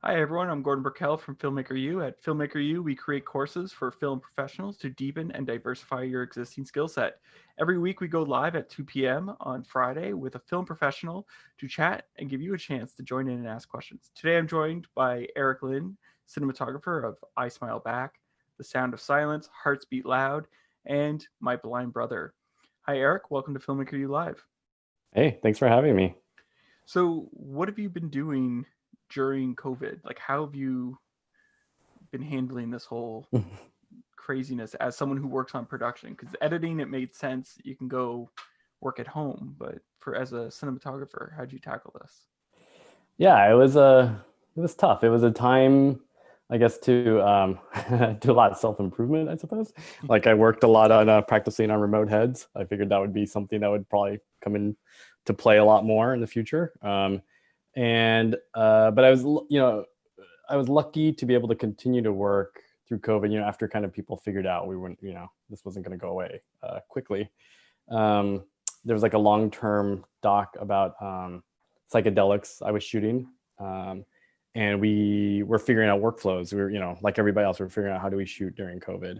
Hi, everyone. I'm Gordon Burkell from Filmmaker U. At Filmmaker U, we create courses for film professionals to deepen and diversify your existing skill set. Every week, we go live at 2 p.m. on Friday with a film professional to chat and give you a chance to join in and ask questions. Today, I'm joined by Eric Lin, cinematographer of I Smile Back, The Sound of Silence, Hearts Beat Loud, and My Blind Brother. Hi, Eric. Welcome to Filmmaker U Live. Hey, thanks for having me. So, what have you been doing during COVID? Like, how have you been handling this whole craziness as someone who works on production? Because editing, it made sense. You can go work at home, but for as a cinematographer, how'd you tackle this? Yeah, it was tough. It was a time, I guess, to do a lot of self-improvement, I suppose. Like I worked a lot on practicing on remote heads. I figured that would be something that would probably come in to play a lot more in the future. But I was lucky to be able to continue to work through COVID. After kind of people figured out we weren't, this wasn't going to go away quickly. Um, there was like a long-term doc about psychedelics I was shooting. And we were figuring out workflows. We were, like everybody else, we were figuring out how do we shoot during COVID.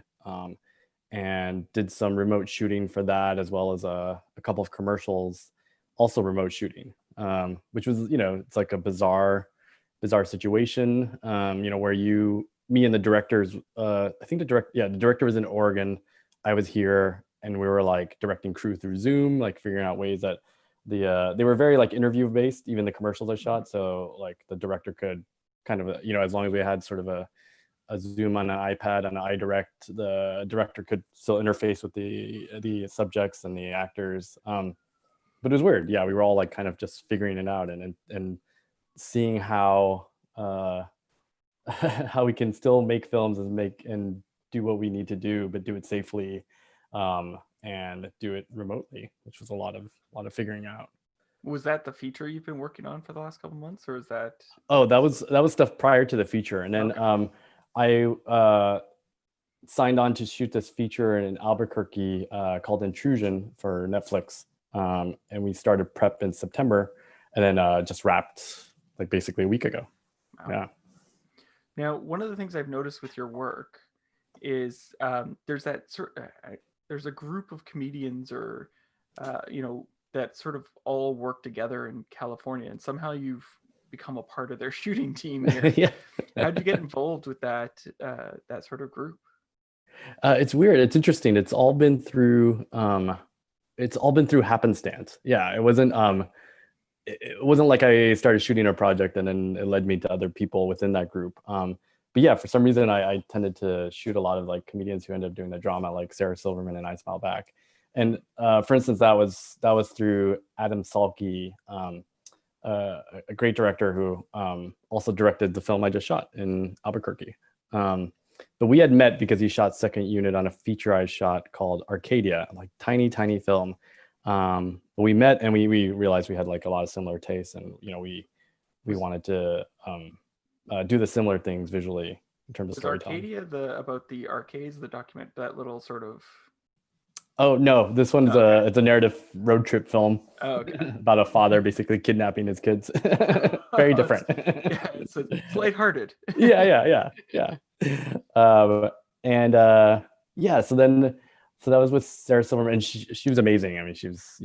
And did some remote shooting for that, as well as a couple of commercials, also remote shooting, which was, it's like a bizarre situation, where me and the directors, I think the director was in Oregon, I was here, and we were like directing crew through Zoom, like figuring out ways that they were very like interview based, even the commercials I shot. So like the director could kind of, as long as we had sort of a Zoom on an iPad and an iDirect, the director could still interface with the subjects and the actors. But it was weird. Yeah, we were all like kind of just figuring it out and seeing how how we can still make films and do what we need to do, but do it safely, and do it remotely, which was a lot of figuring out. Was that the feature you've been working on for the last couple months, or is that Oh, that was stuff prior to the feature, and then okay? I signed on to shoot this feature in Albuquerque called Intrusion for Netflix, and we started prep in September, and then just wrapped like basically a week ago. Wow. Yeah. Now, one of the things I've noticed with your work is there's a group of comedians or that sort of all work together in California, and somehow you've become a part of their shooting team here. Yeah. How'd you get involved with that sort of group? It's weird. It's interesting. It's all been through happenstance. Yeah, it wasn't like I started shooting a project and then it led me to other people within that group. But yeah, for some reason I tended to shoot a lot of like comedians who ended up doing the drama, like Sarah Silverman and I Smile Back. And for instance, that was through Adam Salke, a great director who also directed the film I just shot in Albuquerque. Um, but we had met because he shot second unit on a feature I shot called Arcadia, like tiny film. But we met and we realized we had like a lot of similar tastes, and we Was wanted to do the similar things visually in terms of was storytelling. Arcadia the about the arcades, the document, that little sort of? Oh no, this one's Okay. it's a narrative road trip film Oh, okay. about a father basically kidnapping his kids. Very different. Yeah, it's lighthearted. Yeah. And yeah, so that was with Sarah Silverman, and she was amazing. I mean, she was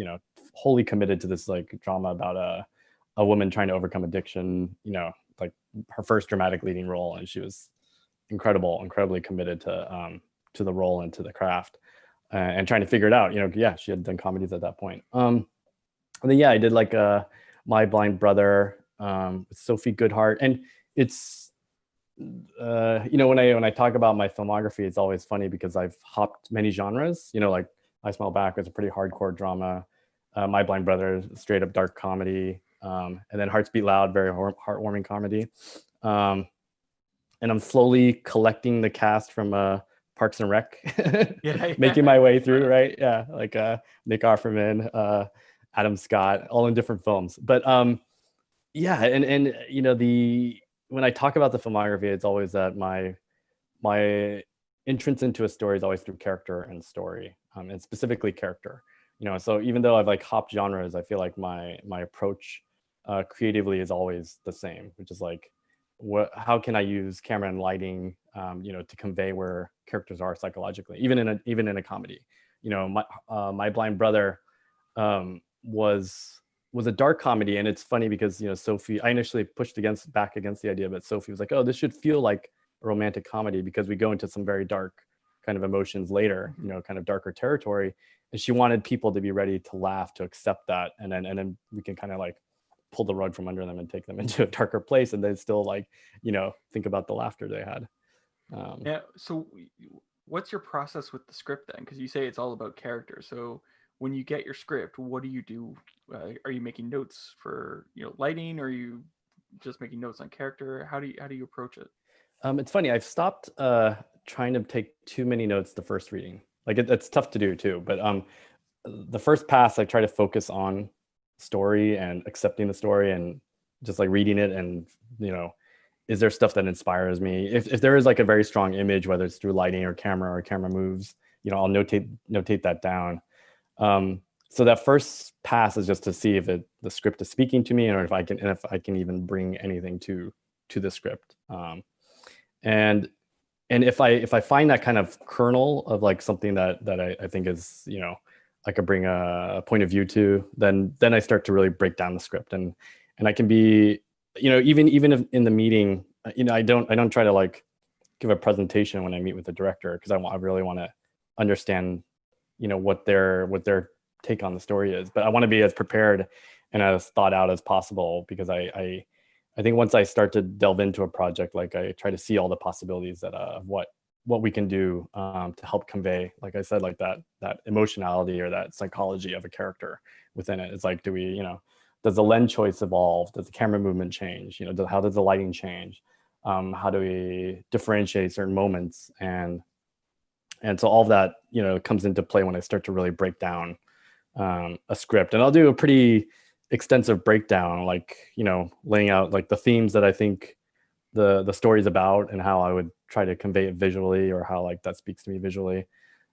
wholly committed to this like drama about a woman trying to overcome addiction. Like her first dramatic leading role, and she was incredibly committed to the role and to the craft, and trying to figure it out. Yeah, she had done comedies at that point. And then yeah, I did like My Blind Brother, with Sophie Goodhart, and it's when I talk about my filmography, it's always funny because I've hopped many genres. Like I Smile Back was a pretty hardcore drama. My Blind Brother, straight up dark comedy, and then Hearts Beat Loud, very heartwarming comedy. Um, and I'm slowly collecting the cast from Parks and Rec, Yeah, yeah, making my way that's through, right. right? Yeah, like Nick Offerman, Adam Scott, all in different films. But yeah, and the when I talk about the filmography, it's always that my entrance into a story is always through character and story, and specifically character. So even though I've like hopped genres, I feel like my approach creatively is always the same, which is like how can I use camera and lighting, to convey where characters are psychologically, even in a comedy. My blind brother was a dark comedy, and it's funny because Sophie, I initially pushed back against the idea, but Sophie was like, "Oh, this should feel like a romantic comedy because we go into some very dark kind of emotions later, kind of darker territory." And she wanted people to be ready to laugh, to accept that, and then we can kind of like pull the rug from under them and take them into a darker place, and they still like think about the laughter they had. Yeah. So, what's your process with the script then? Because you say it's all about character. So, when you get your script, what do you do? Are you making notes for lighting? Or are you just making notes on character? How do you approach it? It's funny. I've stopped trying to take too many notes the first reading. Like it's tough to do too. But the first pass, I try to focus on story and accepting the story and just like reading it. And is there stuff that inspires me? If there is like a very strong image, whether it's through lighting or camera moves, I'll notate that down. So that first pass is just to see if the script is speaking to me, or if I can even bring anything to the script. And if I find that kind of kernel of like something that I think is I could bring a point of view to, then I start to really break down the script, and I can be even if in the meeting, I don't try to like give a presentation when I meet with the director, because I really want to understand what their take on the story is, but I want to be as prepared and as thought out as possible, because I think once I start to delve into a project, like I try to see all the possibilities that of what we can do to help convey, like I said, like that emotionality or that psychology of a character within it. It's like, does the lens choice evolve? Does the camera movement change? How does the lighting change? How do we differentiate certain moments? And so all of that comes into play when I start to really break down a script. And I'll do a pretty extensive breakdown, like laying out like the themes that I think the story's about, and how I would try to convey it visually, or how like that speaks to me visually.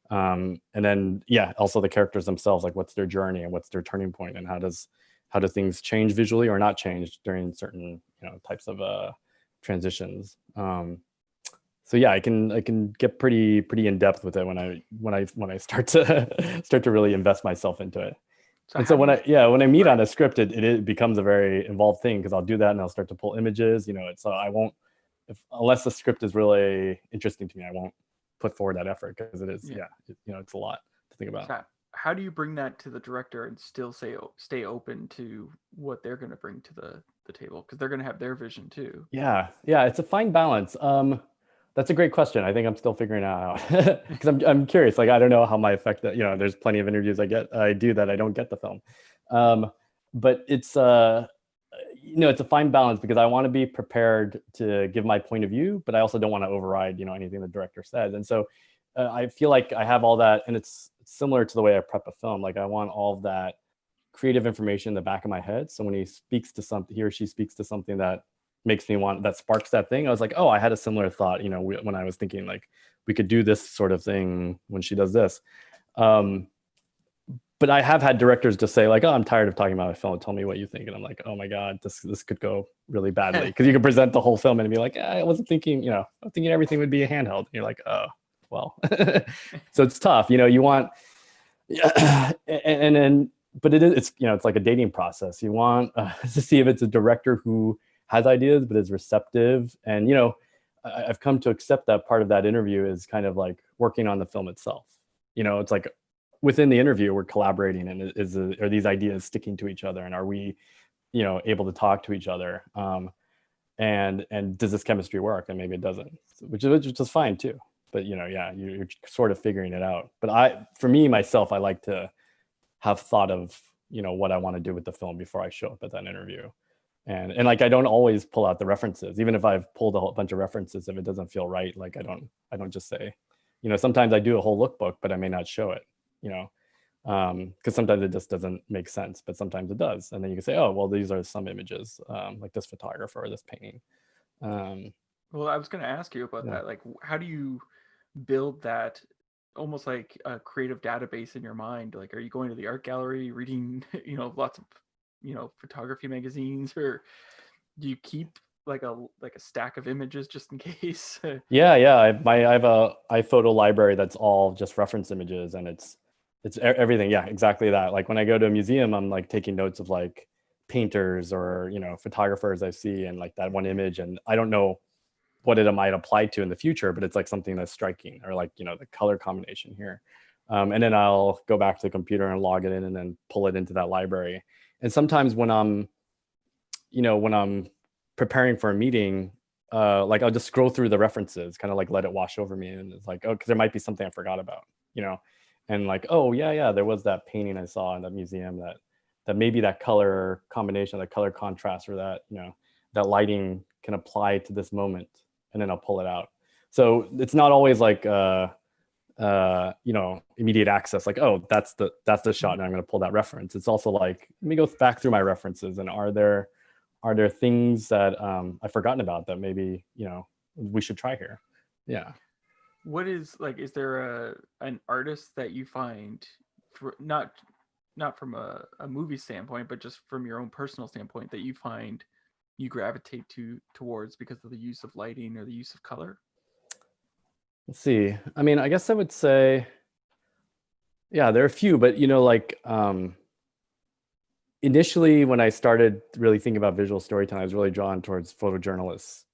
And then also the characters themselves, like what's their journey and what's their turning point, and how do things change visually or not change during certain types of transitions. So yeah, I can get pretty in depth with it when I start to really invest myself into it. So, And how so do you? when I meet Right. on a script, it becomes a very involved thing, because I'll do that and I'll start to pull images. So I won't, unless the script is really interesting to me, I won't put forward that effort, because it is, Yeah. it's a lot to think about. So, how do you bring that to the director and still stay open to what they're going to bring to the table? Because they're going to have their vision too. Yeah, it's a fine balance. That's a great question. I think I'm still figuring it out, because I'm curious. Like, I don't know how my effect that there's plenty of interviews I do that I don't get the film, but it's a fine balance, because I want to be prepared to give my point of view, but I also don't want to override anything the director says. And so I feel like I have all that, and it's similar to the way I prep a film. Like, I want all of that creative information in the back of my head. So when he or she speaks to something that makes me that sparks that thing, I was like, oh, I had a similar thought, when I was thinking like we could do this sort of thing when she does this. Um, but I have had directors just say like, oh, I'm tired of talking about my film. Tell me what you think. And I'm like, oh my God, this could go really badly, because you could present the whole film and be like, I wasn't thinking, I'm thinking everything would be a handheld. And you're like, oh, well. So it's tough. You want, and then, but it's like a dating process. You want to see if it's a director who has ideas but is receptive. And I've come to accept that part of that interview is kind of like working on the film itself. It's like within the interview we're collaborating, and are these ideas sticking to each other, and are we able to talk to each other, and does this chemistry work? And maybe it doesn't, which is fine too. But you're sort of figuring it out. But for me myself, I like to have thought of what I want to do with the film before I show up at that interview. And like, I don't always pull out the references, even if I've pulled a whole bunch of references. If it doesn't feel right, like I don't just say, sometimes I do a whole lookbook, but I may not show it, because sometimes it just doesn't make sense, but sometimes it does. And then you can say, oh, well, these are some images, like this photographer or this painting. Well, I was going to ask you about Yeah. that. Like, how do you build that almost like a creative database in your mind? Like, are you going to the art gallery, reading, lots of, photography magazines, or do you keep like a stack of images just in case? Yeah. I have a iPhoto library that's all just reference images, and it's everything. Yeah, exactly that. Like when I go to a museum, I'm like taking notes of like painters or photographers I see, and like that one image, and I don't know what it might apply to in the future, but it's like something that's striking, or like the color combination here. And then I'll go back to the computer and log it in, and then pull it into that library. And sometimes when I'm preparing for a meeting, like I'll just scroll through the references, kind of like let it wash over me, and it's like, oh, because there might be something I forgot about, and like, oh yeah, there was that painting I saw in that museum that maybe that color combination, that color contrast, or that that lighting can apply to this moment, and then I'll pull it out. So it's not always like immediate access, like, oh, that's the shot and I'm going to pull that reference. It's also like, let me go back through my references, and are there things that I've forgotten about that maybe we should try here. Yeah. What is like? Is there an artist that you find, for, not from a movie standpoint, but just from your own personal standpoint, that you find you gravitate towards because of the use of lighting or the use of color? Let's see. I mean, I guess I would say, yeah, there are a few, but like initially when I started really thinking about visual storytelling, I was really drawn towards photojournalists,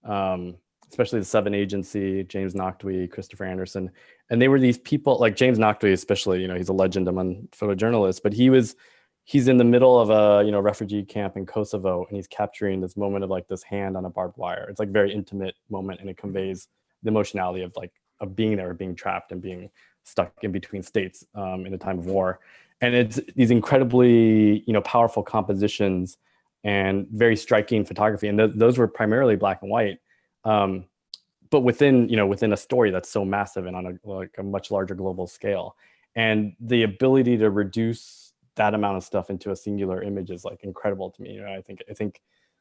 um, especially the Seven Agency, James Nachtwey, Christopher Anderson. And they were these people, like James Nachtwey especially, he's a legend among photojournalists, but he's in the middle of a refugee camp in Kosovo, and he's capturing this moment of like this hand on a barbed wire. It's like a very intimate moment, and it conveys the emotionality of being there, being trapped, and being stuck in between states in a time of war. And it's these incredibly powerful compositions and very striking photography, and those were primarily black and white, but within a story that's so massive and on a much larger global scale. And the ability to reduce that amount of stuff into a singular image is like incredible to me. I think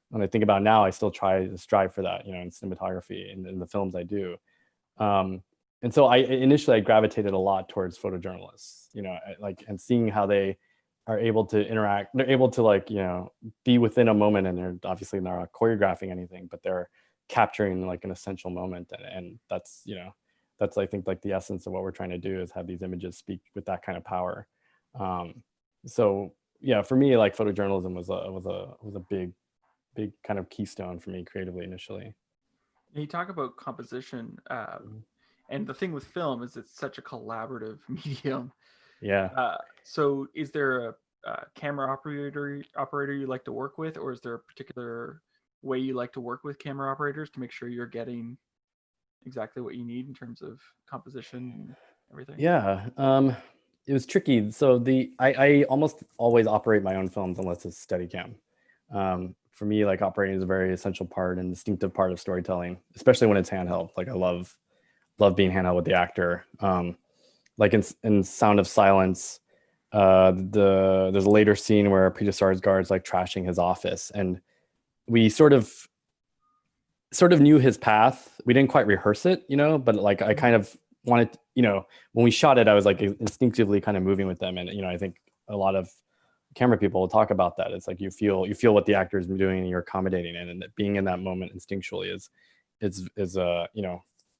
when I think about it now, I still try to strive for that in cinematography and in the films I do. And so I gravitated a lot towards photojournalists, and seeing how they are able to interact. They're able to be within a moment, and they're obviously not choreographing anything, but they're capturing like an essential moment. And that's I think like the essence of what we're trying to do, is have these images speak with that kind of power. So yeah, for me, like photojournalism was a big kind of keystone for me creatively initially. And you talk about composition, and the thing with film is it's such a collaborative medium. Yeah. So, is there a camera operator you like to work with, or is there a particular way you like to work with camera operators to make sure you're getting exactly what you need in terms of composition and everything? Yeah, it was tricky. So I almost always operate my own films unless it's Steadicam. For me, like operating is a very essential part and distinctive part of storytelling, especially when it's handheld. Like I love being handheld with the actor. Like in Sound of Silence, there's a later scene where Peter Sarsgaard's like trashing his office, and we sort of knew his path. We didn't quite rehearse it, but like I kind of wanted, when we shot it, I was like instinctively kind of moving with them. And, I think a lot of camera people will talk about that. It's like you feel what the actor is doing, and you're accommodating it. And that being in that moment instinctually is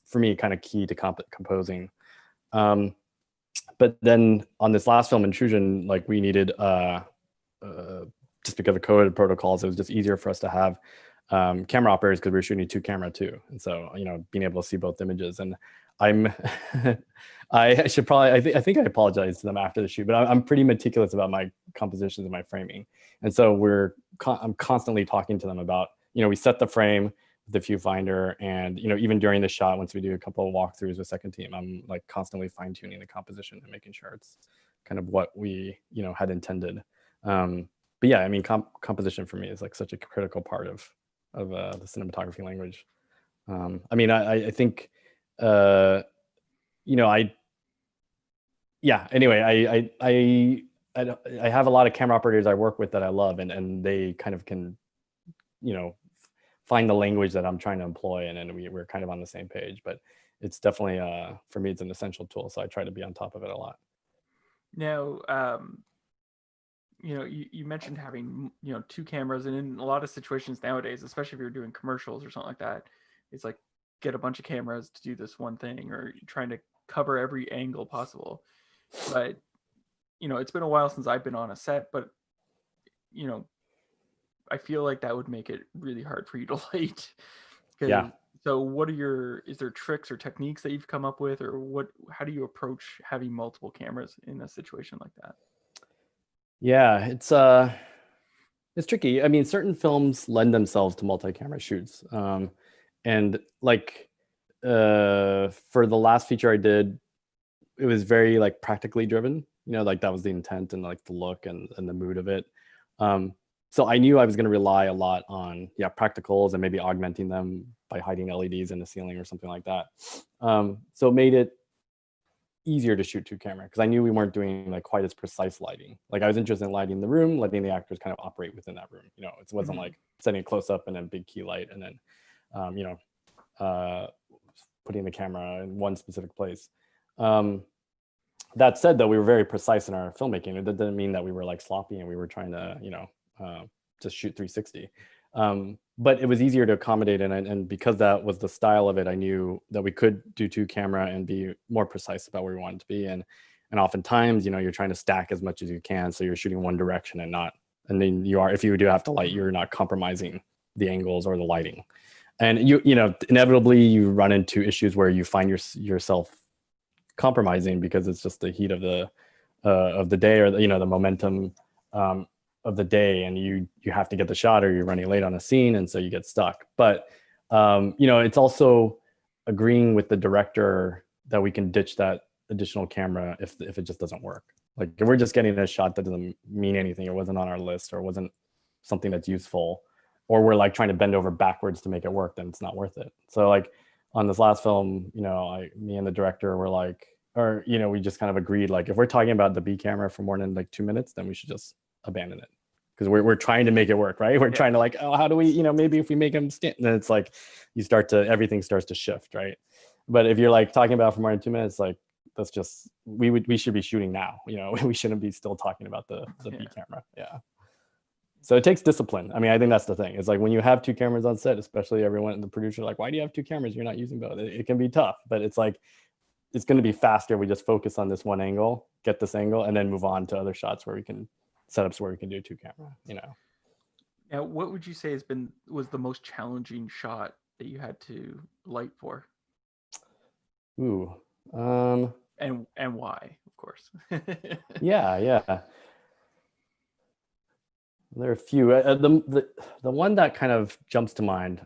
for me, kind of key to composing. But then on this last film, Intrusion, like we needed, just because of COVID protocols, it was just easier for us to have camera operators, because we were shooting 2 camera too. And so, being able to see both images. And I'm, I should probably, I think I apologized to them after the shoot, but I'm pretty meticulous about my compositions and my framing. And so I'm constantly talking to them about, we set the frame with the viewfinder, and, even during the shot, once we do a couple of walkthroughs with second team, I'm like constantly fine tuning the composition and making sure it's kind of what we, had intended. But yeah, I mean, composition for me is like such a critical part of the cinematography language. I mean, I think, anyway, I have a lot of camera operators I work with that I love, and they kind of can, find the language that I'm trying to employ, and then we're kind of on the same page. But it's definitely, for me, it's an essential tool, so I try to be on top of it a lot. Now, you mentioned having, two cameras, and in a lot of situations nowadays, especially if you're doing commercials or something like that, it's like get a bunch of cameras to do this one thing, or you're trying to cover every angle possible. But, it's been a while since I've been on a set, but, you know, I feel like that would make it really hard for you to light. Yeah. Because so is there tricks or techniques that you've come up with, or how do you approach having multiple cameras in a situation like that? Yeah, it's tricky. I mean, certain films lend themselves to multi-camera shoots. And like for the last feature I did, it was very like practically driven, like that was the intent and like the look and the mood of it. So I knew I was going to rely a lot on practicals and maybe augmenting them by hiding LEDs in the ceiling or something like that. So it made it easier to shoot two camera because I knew we weren't doing like quite as precise lighting. Like I was interested in lighting the room, letting the actors kind of operate within that room. It wasn't like setting a close up and then big key light and then uh, putting the camera in one specific place. That said, though, we were very precise in our filmmaking. It didn't mean that we were like sloppy and we were trying to, just shoot 360. But it was easier to accommodate, and because that was the style of it, I knew that we could do two camera and be more precise about where we wanted to be. And oftentimes, you're trying to stack as much as you can, so you're shooting one direction and then if you do have to light, you're not compromising the angles or the lighting. And inevitably you run into issues where you find yourself compromising because it's just the heat of the day, or the momentum of the day, and you have to get the shot or you're running late on a scene, and so you get stuck. But it's also agreeing with the director that we can ditch that additional camera if it just doesn't work. Like if we're just getting a shot that doesn't mean anything, it wasn't on our list, or wasn't something that's useful, or we're like trying to bend over backwards to make it work, then it's not worth it. So like on this last film, me and the director were like, we just kind of agreed, like, if we're talking about the B camera for more than like 2 minutes, then we should just abandon it. Because we're trying to make it work, right? We're trying to like, oh, how do we, maybe if we make them stand, then it's like, everything starts to shift, right? But if you're like talking about for more than 2 minutes, like, that's just, we should be shooting now, we shouldn't be still talking about the B camera. Yeah. So it takes discipline. I mean, I think that's the thing. It's like when you have two cameras on set, especially everyone, the producer, like, why do you have two cameras? You're not using both. It can be tough, but it's like, it's going to be faster. We just focus on this one angle, get this angle, and then move on to other shots where we can setups where we can do two camera, Now, what would you say was the most challenging shot that you had to light for? Ooh. And why, of course. Yeah. There are a few. The one that kind of jumps to mind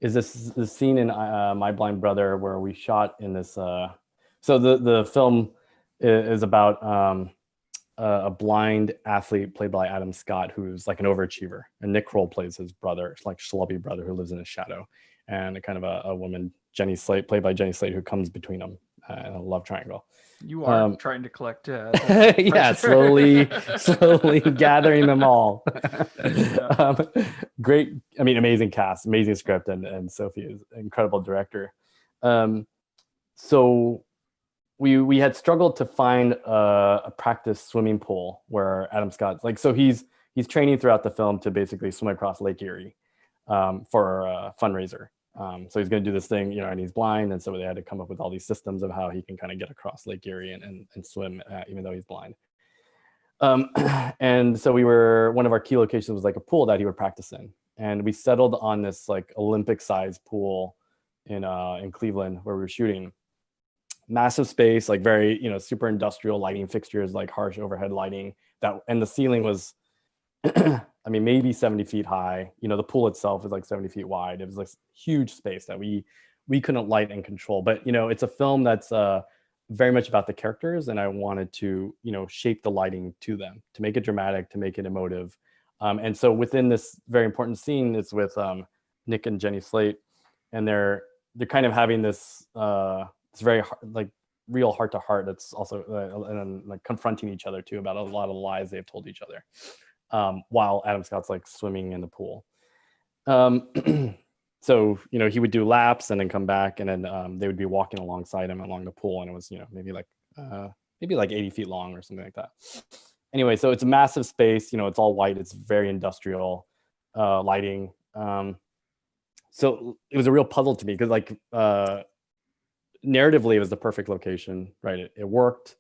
is this scene in My Blind Brother, where we shot in this. So the film is about a blind athlete played by Adam Scott, who's like an overachiever, and Nick Kroll plays his brother, like schlubby brother who lives in his shadow, and kind of a woman, Jenny Slate, played by Jenny Slate, who comes between them in a love triangle. You are trying to collect yeah, slowly gathering them all. Great, I mean, amazing cast, amazing script, and Sophie is an incredible director. So we had struggled to find a practice swimming pool where Adam Scott's like, so he's training throughout the film to basically swim across Lake Erie for a fundraiser. So he's going to do this thing, and he's blind, and so they had to come up with all these systems of how he can kind of get across Lake Erie and swim even though he's blind. And so one of our key locations was like a pool that he would practice in, and we settled on this like Olympic-sized pool in Cleveland where we were shooting. Massive space, like very super industrial lighting fixtures, like harsh overhead lighting, and the ceiling was I mean, maybe 70 feet high. The pool itself is like 70 feet wide. It was like huge space that we couldn't light and control. But, it's a film that's very much about the characters. And I wanted to, shape the lighting to them, to make it dramatic, to make it emotive. And so within this very important scene, it's with Nick and Jenny Slate. And they're kind of having this, it's very like real heart to heart. That's also and like confronting each other too about a lot of lies they've told each other. While Adam Scott's like swimming in the pool. So, he would do laps and then come back, and then they would be walking alongside him along the pool. And it was, maybe like 80 feet long or something like that. Anyway, so it's a massive space, you know, it's all white, it's very industrial lighting. So it was a real puzzle to me because like narratively it was the perfect location, right? It worked.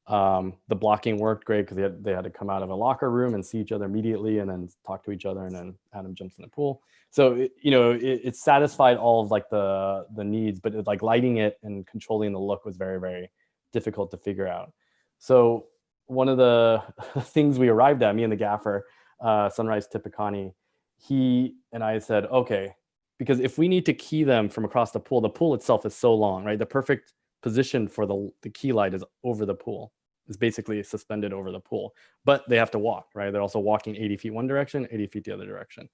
The blocking worked great because they had to come out of a locker room and see each other immediately and then talk to each other, and then Adam jumps in the pool. So it satisfied all of like the needs, but like lighting it and controlling the look was very, very difficult to figure out. So one of the things we arrived at, me and the gaffer, Sunrise Tipicani, he and I said, okay, because if we need to key them from across the pool itself is so long, right? The perfect position for the key light is over the pool. Is basically suspended over the pool, but they have to walk, right? They're also walking 80 feet one direction, 80 feet the other direction.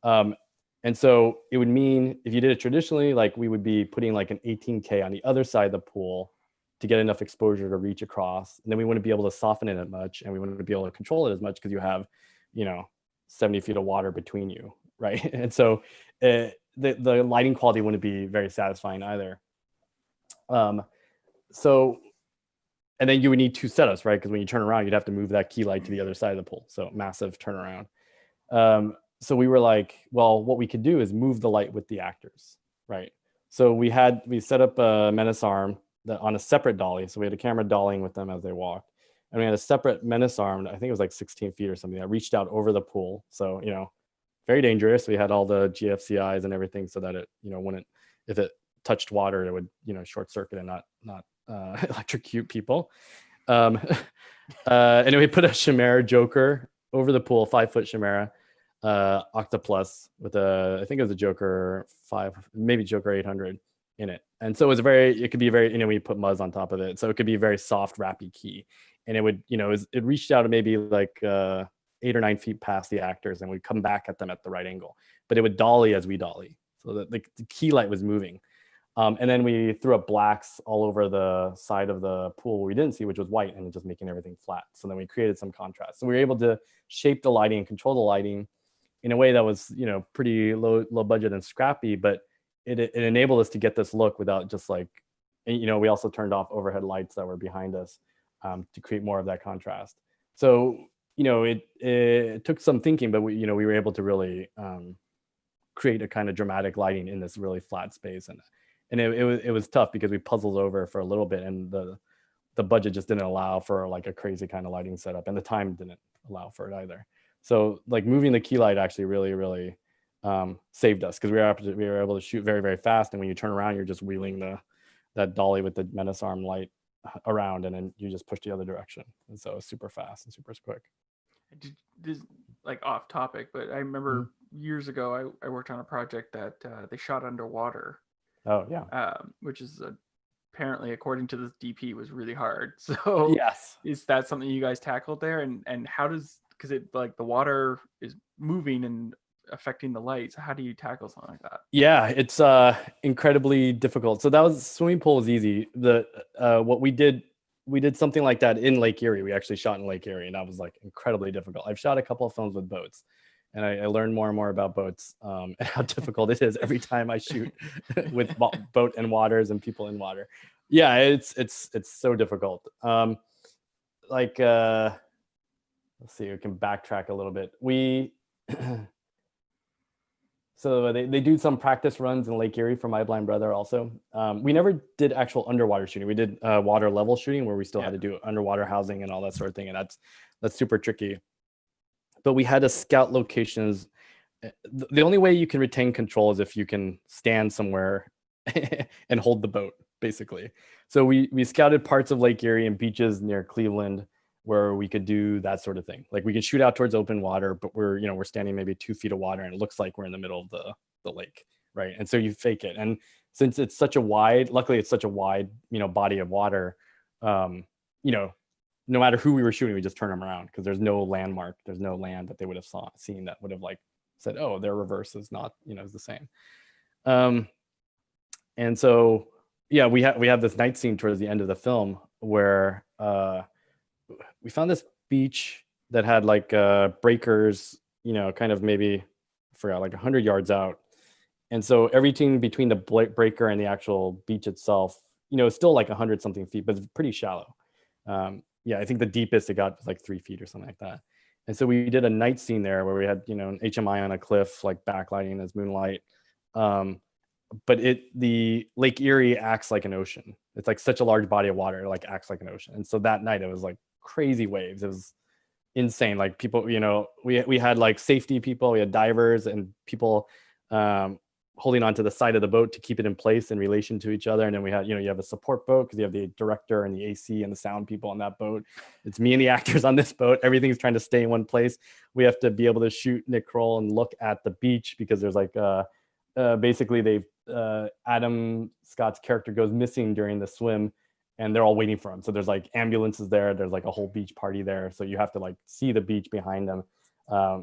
And so it would mean if you did it traditionally, like we would be putting like an 18K on the other side of the pool to get enough exposure to reach across. And then we wouldn't be able to soften it as much, and we wouldn't be able to control it as much because you have, 70 feet of water between you, right? And so the lighting quality wouldn't be very satisfying either. So, and then you would need two setups, right? Because when you turn around, you'd have to move that key light to the other side of the pool. So massive turnaround. So we were like, well, what we could do is move the light with the actors, right? So we set up a menace arm on a separate dolly. So we had a camera dollying with them as they walked. And we had a separate menace arm, I think it was like 16 feet or something, that reached out over the pool. So, very dangerous. We had all the GFCIs and everything so that it, wouldn't, if it touched water, it would, short circuit and not electrocute people. And we put a Chimera Joker over the pool, 5-foot Chimera, Octoplus with I think it was a Joker 5, maybe Joker 800 in it. And so it could be very, we put Muzz on top of it. So it could be a very soft, rappy key. And it would, it reached out to maybe like 8 or 9 feet past the actors, and we'd come back at them at the right angle. But it would dolly as we dolly. So that the key light was moving. And then we threw up blacks all over the side of the pool we didn't see, which was white, and just making everything flat. So then we created some contrast. So we were able to shape the lighting and control the lighting in a way that was, pretty low budget and scrappy, but it enabled us to get this look without just like, and, we also turned off overhead lights that were behind us to create more of that contrast. So, it took some thinking, but we were able to really create a kind of dramatic lighting in this really flat space. And it was tough because we puzzled over for a little bit, and the budget just didn't allow for like a crazy kind of lighting setup, and the time didn't allow for it either. So like moving the key light actually really, really saved us, because we were able to shoot very, very fast. And when you turn around, you're just wheeling that dolly with the menace arm light around, and then you just push the other direction. And so it's super fast and super quick. This like off topic, but I remember years ago I worked on a project that they shot underwater. Oh yeah. Which is apparently, according to this DP, was really hard. So yes, is that something you guys tackled there? And how does, because it like the water is moving and affecting the lights, how do you tackle something like that? Yeah, it's incredibly difficult. So that was, swimming pool was easy. What we did something like that in Lake Erie. We actually shot in Lake Erie, and that was like incredibly difficult. I've shot a couple of films with boats, and I learned more and more about boats and how difficult it is every time I shoot with boat and waters and people in water. Yeah, it's so difficult. Let's see, we can backtrack a little bit. So they do some practice runs in Lake Erie for my blind brother also. We never did actual underwater shooting. We did water level shooting where we still had to do underwater housing and all that sort of thing. And that's super tricky. But we had to scout locations. The only way you can retain control is if you can stand somewhere and hold the boat, basically. So we scouted parts of Lake Erie and beaches near Cleveland where we could do that sort of thing. Like we can shoot out towards open water, but we're standing maybe 2 feet of water, and it looks like we're in the middle of the lake, right? And so you fake it. And since luckily it's such a wide, body of water, no matter who we were shooting, we just turn them around because there's no landmark, there's no land that they would have seen that would have like said, oh, their reverse is not, is the same. And so, yeah, we have this night scene towards the end of the film where we found this beach that had like breakers, kind of maybe, I forgot, like 100 yards out. And so everything between the breaker and the actual beach itself, is still like 100 something feet, but it's pretty shallow. I think the deepest it got was like 3 feet or something like that. And so we did a night scene there where we had, an HMI on a cliff, like backlighting as moonlight. Um, but the Lake Erie acts like an ocean. It's like such a large body of water, it like acts like an ocean. And so that night it was like crazy waves. It was insane. Like people, we had like safety people, we had divers and people holding onto the side of the boat to keep it in place in relation to each other. And then we had, you have a support boat because you have the director and the AC and the sound people on that boat. It's me and the actors on this boat. Everything's trying to stay in one place. We have to be able to shoot Nick Kroll and look at the beach because there's like basically Adam Scott's character goes missing during the swim and they're all waiting for him. So there's like ambulances there. There's like a whole beach party there. So you have to like see the beach behind them,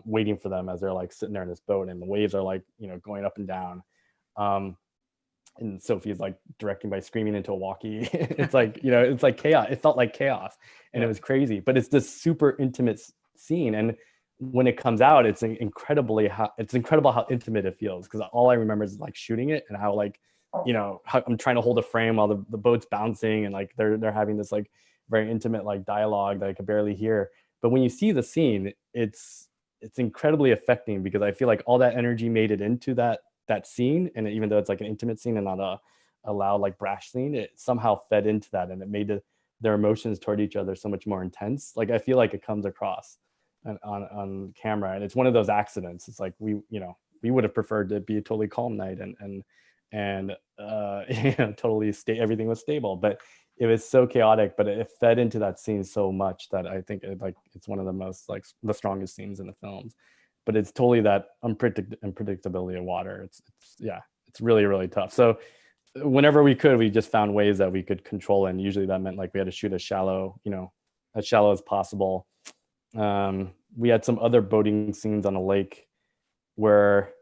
waiting for them as they're like sitting there in this boat and the waves are like, going up and down. And Sophie's like directing by screaming into a walkie. It's like, it's like chaos. It felt like chaos and it was crazy, but it's this super intimate scene. And when it comes out, it's incredible how intimate it feels. Cause all I remember is like shooting it and how like, how I'm trying to hold a frame while the boat's bouncing and like they're having this like very intimate like dialogue that I could barely hear. But when you see the scene, it's incredibly affecting because I feel like all that energy made it into that scene. And even though it's like an intimate scene and not a loud like brash scene, it somehow fed into that and it made their emotions toward each other so much more intense. Like I feel like it comes across on camera, and it's one of those accidents. It's like we would have preferred to be a totally calm night and totally everything was stable, but it was so chaotic, but it fed into that scene so much that I think it's one of the most like the strongest scenes in the films. But it's totally that unpredictability of water. It's really, really tough. So whenever we could, we just found ways that we could control it. And usually that meant like we had to shoot as shallow as possible. We had some other boating scenes on a lake where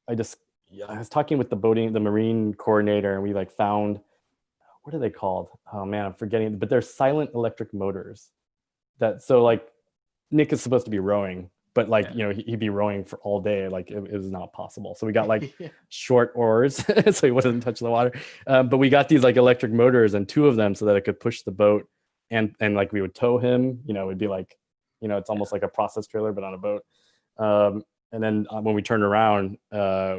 I was talking with the marine coordinator, and we like found, what are they called? Oh man, I'm forgetting, but they're silent electric motors so like Nick is supposed to be rowing, but like, he'd be rowing for all day. Like it was not possible. So we got like short oars so he wouldn't touch the water. But we got these like electric motors and 2 of them so that it could push the boat and like we would tow him, it'd be like, it's almost like a process trailer, but on a boat. And then when we turned around,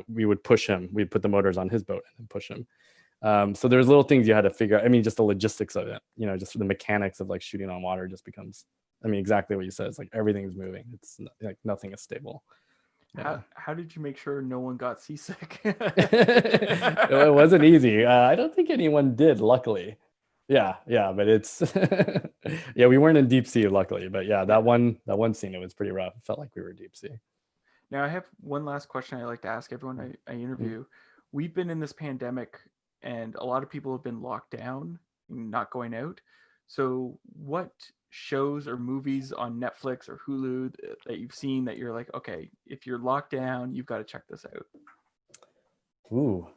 we would push him. We'd put the motors on his boat and then push him. So there's little things you had to figure out. I mean, just the logistics of it, just the mechanics of like shooting on water just becomes, exactly what you said. It's like everything's moving. It's like nothing is stable. Yeah. How did you make sure no one got seasick? It wasn't easy. I don't think anyone did, luckily. Yeah, but it's we weren't in deep sea, luckily. But that one scene, it was pretty rough. It felt like we were deep sea. Now I have one last question I like to ask everyone I interview. We've been in this pandemic and a lot of people have been locked down and not going out. So what shows or movies on Netflix or Hulu that you've seen that you're like, okay, if you're locked down, you've got to check this out? Ooh,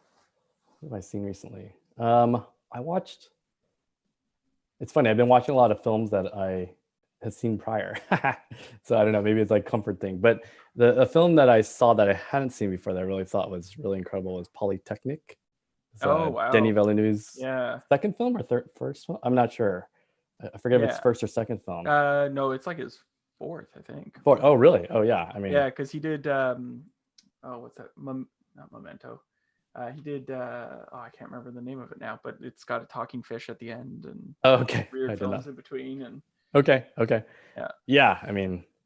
what have I seen recently? It's funny, I've been watching a lot of films that I had seen prior. So I don't know, maybe it's like comfort thing. But the film that I saw that I hadn't seen before that I really thought was really incredible was Polytechnic. Wow. Denis Villeneuve's second film or first film? I'm not sure. I forget if it's first or second film. No, it's like his fourth, I think. Fourth. Oh, really? Oh, yeah. Because he did. What's that? Not Memento. He did. I can't remember the name of it now, but it's got a talking fish at the end and okay. weird films in between. And okay. Yeah.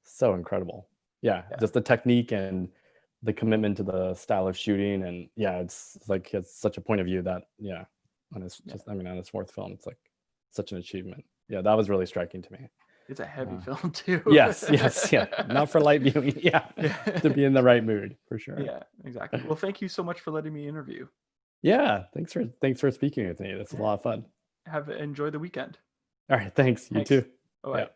So incredible. Yeah, just the technique and the commitment to the style of shooting, and it's like it's such a point of view that on his fourth film, it's like such an achievement. Yeah, that was really striking to me. It's a heavy film too. Yes, not for light viewing. To be in the right mood for sure. Yeah, exactly. Well, thank you so much for letting me interview. Yeah, thanks for speaking with me. That's a lot of fun. Enjoy the weekend. All right, thanks. You too. Bye.